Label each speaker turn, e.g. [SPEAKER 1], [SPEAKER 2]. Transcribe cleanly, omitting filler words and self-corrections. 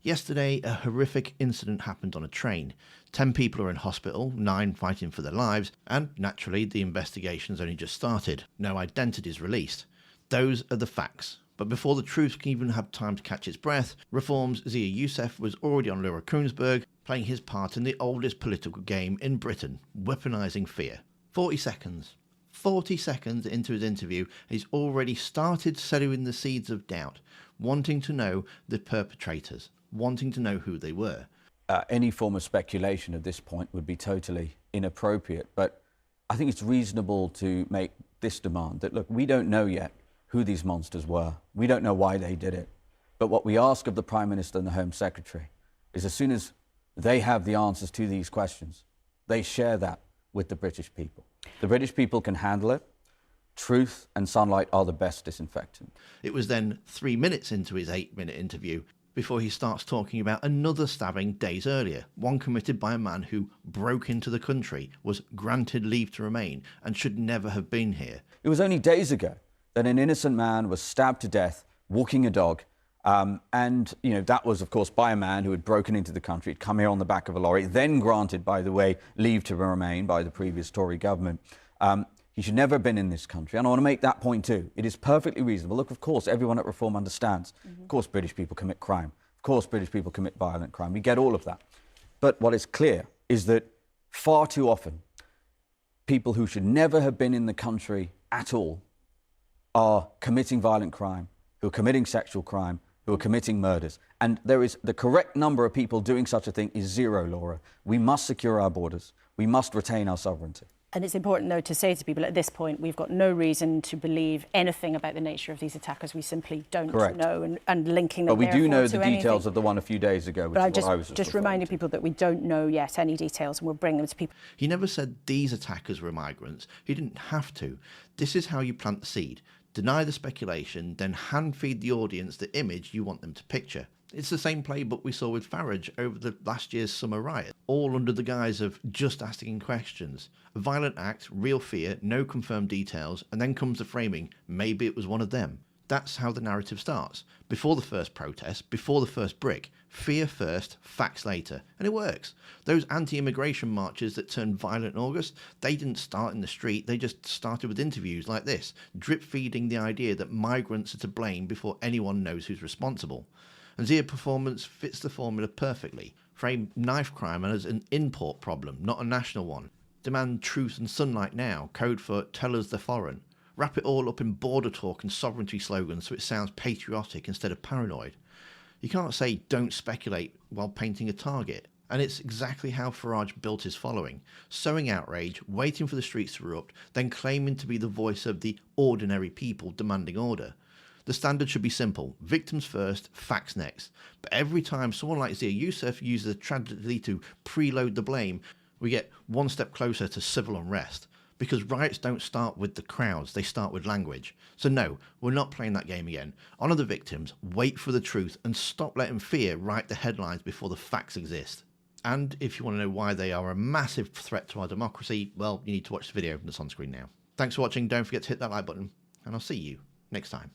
[SPEAKER 1] Yesterday, a horrific incident happened on a train. 10 people are in hospital, 9 fighting for their lives, and naturally the investigation's only just started. No identities released. Those are the facts. But before the truth can even have time to catch its breath, Reform's Zia Yousaf was already on Laura Kuenssberg, playing his part in the oldest political game in Britain, weaponising fear. 40 seconds into his interview, he's already started sowing the seeds of doubt, wanting to know the perpetrators, wanting to know who they were.
[SPEAKER 2] Any form of speculation at this point would be totally inappropriate, but I think it's reasonable to make this demand that, look, we don't know yet who these monsters were. We don't know why they did it. But what we ask of the Prime Minister and the Home Secretary is, as soon as they have the answers to these questions, they share that with the British people. The British people can handle it. Truth and sunlight are the best disinfectant.
[SPEAKER 1] It was then 3 minutes into his 8-minute interview before he starts talking about another stabbing days earlier, one committed by a man who broke into the country, was granted leave to remain, and should never have been here.
[SPEAKER 2] It was only days ago that an innocent man was stabbed to death walking a dog. And, that was, of course, by a man who had broken into the country, had come here on the back of a lorry, then granted, by the way, leave to remain by the previous Tory government. He should never have been in this country. And I want to make that point too. It is perfectly reasonable. Look, of course, everyone at Reform understands. Of course, British people commit crime. Of course, British people commit violent crime. We get all of that. But what is clear is that far too often, people who should never have been in the country at all are committing violent crime, who are committing sexual crime, who are committing murders. And the correct number of people doing such a thing is 0, Laura. We must secure our borders. We must retain our sovereignty.
[SPEAKER 3] And it's important, though, to say to people at this point, we've got no reason to believe anything about the nature of these attackers. We simply don't know, and linking them.
[SPEAKER 2] But we do know the details of the one a few days ago, which is what I was
[SPEAKER 3] just reminding people that we don't know yet any details, and we'll bring them to people.
[SPEAKER 1] He never said these attackers were migrants. He didn't have to. This is how you plant the seed. Deny the speculation, then hand-feed the audience the image you want them to picture. It's the same playbook we saw with Farage over the last year's summer riot, all under the guise of just asking questions. A violent act, real fear, no confirmed details, and then comes the framing, maybe it was one of them. That's how the narrative starts. Before the first protest, before the first brick, fear first, facts later. And it works. Those anti-immigration marches that turned violent in August, they didn't start in the street, they just started with interviews like this, drip-feeding the idea that migrants are to blame before anyone knows who's responsible. And Zia's performance fits the formula perfectly. Frame knife crime as an import problem, not a national one. Demand truth and sunlight now, code for tell us they're foreign. Wrap it all up in border talk and sovereignty slogans so it sounds patriotic instead of paranoid. You can't say don't speculate while painting a target. And it's exactly how Farage built his following, sowing outrage, waiting for the streets to erupt, then claiming to be the voice of the ordinary people demanding order. The standard should be simple, victims first, facts next. But every time someone like Zia Yousaf uses a tragedy to preload the blame, we get one step closer to civil unrest. Because riots don't start with the crowds, they start with language. So no, we're not playing that game again. Honour the victims, wait for the truth, and stop letting fear write the headlines before the facts exist. And if you want to know why they are a massive threat to our democracy, well, you need to watch the video that's on screen now. Thanks for watching, don't forget to hit that like button, and I'll see you next time.